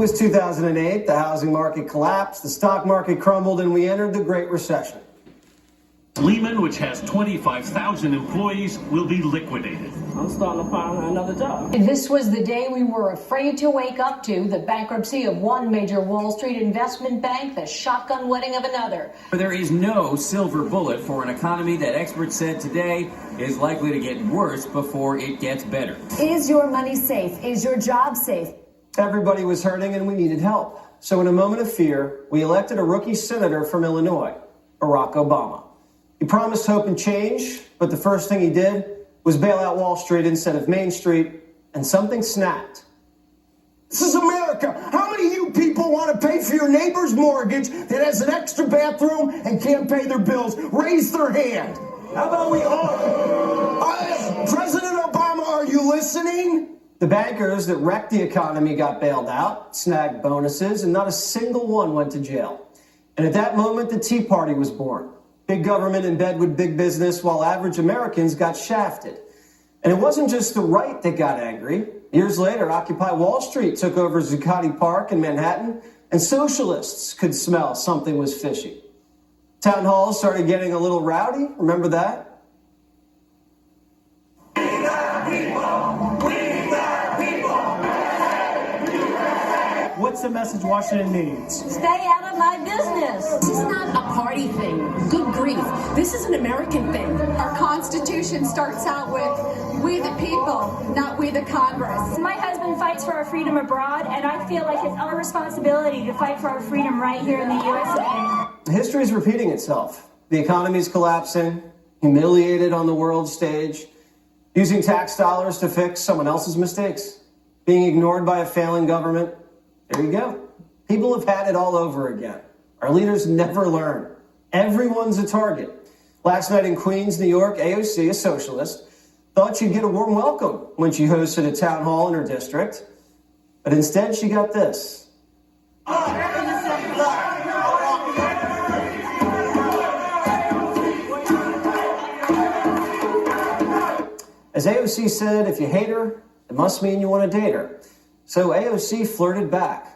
was 2008, the housing market collapsed, the stock market crumbled, and we entered the Great Recession. Lehman, which has 25,000 employees, will be liquidated. I'm starting to find another job. This was the day we were afraid to wake up to, the bankruptcy of one major Wall Street investment bank, the shotgun wedding of another. There is no silver bullet for an economy that experts said today is likely to get worse before it gets better. Is your money safe? Is your job safe? Everybody was hurting and we needed help. So in a moment of fear, we elected a rookie senator from Illinois, Barack Obama. He promised hope and change, but the first thing he did was bail out Wall Street instead of Main Street, and something snapped. This is America. How many of you people want to pay for your neighbor's mortgage that has an extra bathroom and can't pay their bills? Raise their hand. How about we all? President Obama, are you listening? The bankers that wrecked the economy got bailed out, snagged bonuses, and not a single one went to jail. And at that moment, the Tea Party was born. Big government in bed with big business, while average Americans got shafted. And it wasn't just the right that got angry. Years later, Occupy Wall Street took over Zuccotti Park in Manhattan, and socialists could smell something was fishy. Town halls started getting a little rowdy. Remember that? What's the message Washington needs? Stay out of my business. This is not a party thing. Good grief. This is an American thing. Our Constitution starts out with we the people, not we the Congress. My husband fights for our freedom abroad, and I feel like it's our responsibility to fight for our freedom right here in the USA. History is repeating itself. The economy is collapsing, humiliated on the world stage, using tax dollars to fix someone else's mistakes, being ignored by a failing government. There you go. People have had it all over again. Our leaders never learn. Everyone's a target. Last night in Queens, New York, AOC, a socialist, thought she'd get a warm welcome when she hosted a town hall in her district. But instead, she got this. As AOC said, if you hate her, it must mean you want to date her. So AOC flirted back.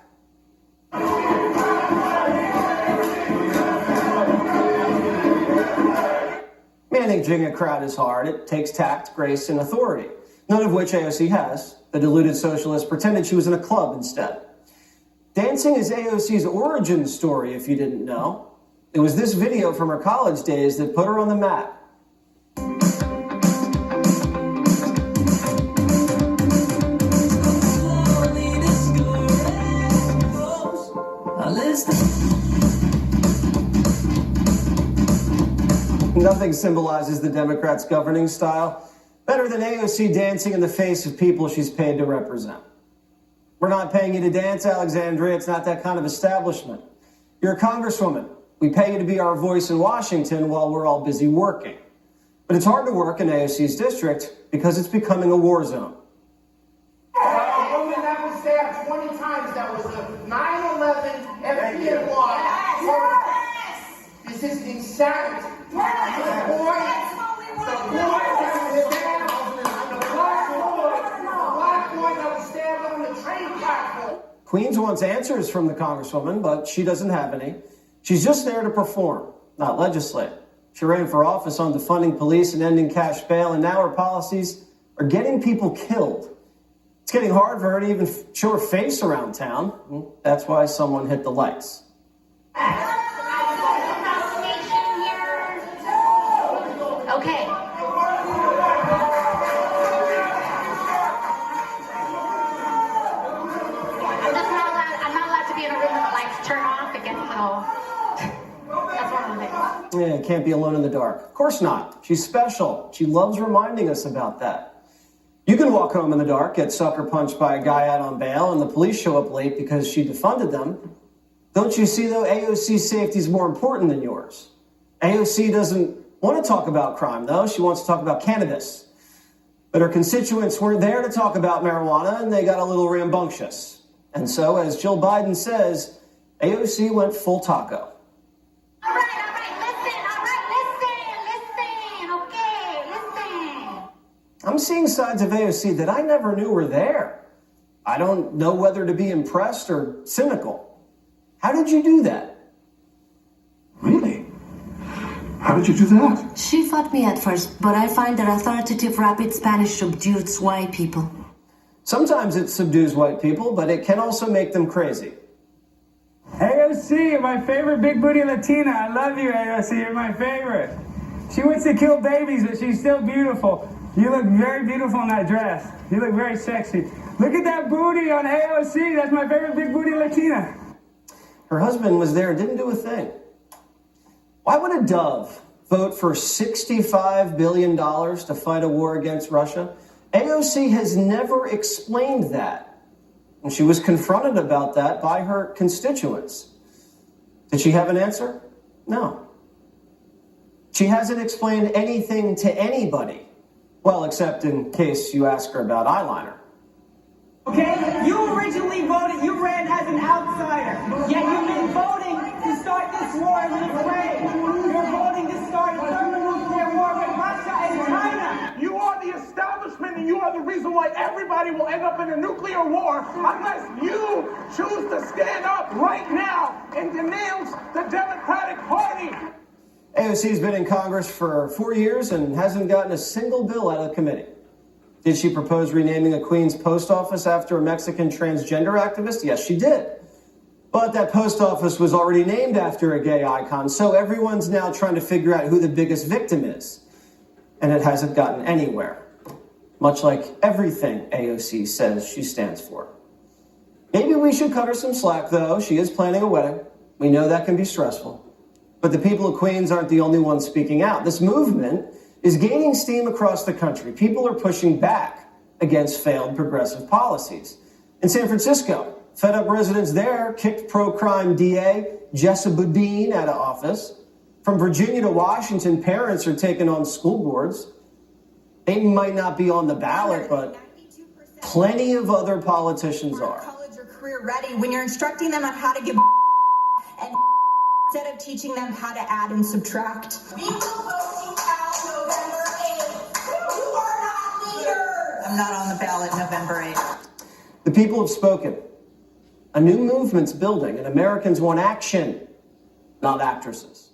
Managing a crowd is hard. It takes tact, grace, and authority, none of which AOC has. The deluded socialist pretended she was in a club instead. Dancing is AOC's origin story, if you didn't know. It was this video from her college days that put her on the map. Nothing symbolizes the Democrats' governing style better than AOC dancing in the face of people she's paid to represent. We're not paying you to dance, Alexandria. It's not that kind of establishment. You're a congresswoman. We pay you to be our voice in Washington while we're all busy working. But it's hard to work in AOC's district because it's becoming a war zone. A woman that was stabbed 20 times, that was a 9/11 FDNY. Yes. This is insanity. The boy that was stabbed on the train platform. Queens wants answers from the congresswoman, but she doesn't have any. She's just there to perform, not legislate. She ran for office on defunding police and ending cash bail, and now her policies are getting people killed. It's getting hard for her to even show her face around town. That's why someone hit the lights. Okay. I'm not allowed to be in a room with the lights turn off. It gets a little... That's one of the things. Yeah, can't be alone in the dark. Of course not. She's special. She loves reminding us about that. You can walk home in the dark, get sucker punched by a guy out on bail, and the police show up late because she defunded them. Don't you see, though, AOC's safety is more important than yours. AOC doesn't want to talk about crime, though. She wants to talk about cannabis. But her constituents weren't there to talk about marijuana, and they got a little rambunctious. And so, as Jill Biden says, AOC went full taco. All right, listen, okay, listen. I'm seeing sides of AOC that I never knew were there. I don't know whether to be impressed or cynical. How did you do that? Really? How did you do that? She fought me at first, but I find that authoritative rapid Spanish subdues white people. Sometimes it subdues white people, but it can also make them crazy. AOC, my favorite big booty Latina. I love you, AOC. You're my favorite. She wants to kill babies, but she's still beautiful. You look very beautiful in that dress. You look very sexy. Look at that booty on AOC. That's my favorite big booty Latina. Her husband was there and didn't do a thing. Why would a dove vote for $65 billion to fight a war against Russia? AOC has never explained that. And she was confronted about that by her constituents. Did she have an answer? No. She hasn't explained anything to anybody. Well, except in case you ask her about eyeliner. Okay? You originally voted, you ran as an outsider. Yet you've been voting to start this war in Ukraine. You're voting to start a thermonuclear war with Russia and China. You are the establishment, and you are the reason why everybody will end up in a nuclear war unless you choose to stand up right now and denounce the Democratic Party. AOC's been in Congress for 4 years and hasn't gotten a single bill out of committee. Did she propose renaming a Queens post office after a Mexican transgender activist? Yes, she did. But that post office was already named after a gay icon, so everyone's now trying to figure out who the biggest victim is. And it hasn't gotten anywhere. Much like everything AOC says she stands for. Maybe we should cut her some slack, though. She is planning a wedding. We know that can be stressful. But the people of Queens aren't the only ones speaking out. This movement is gaining steam across the country. People are pushing back against failed progressive policies. In San Francisco, fed up residents there kicked pro-crime DA Jessa Boudin out of office. From Virginia to Washington, parents are taking on school boards. They might not be on the ballot, but plenty of other politicians are. College or career ready when you're instructing them on how to give and instead of teaching them how to add and subtract. I'm not on the ballot November 8th. The people have spoken. A new movement's building, and Americans want action, not actresses.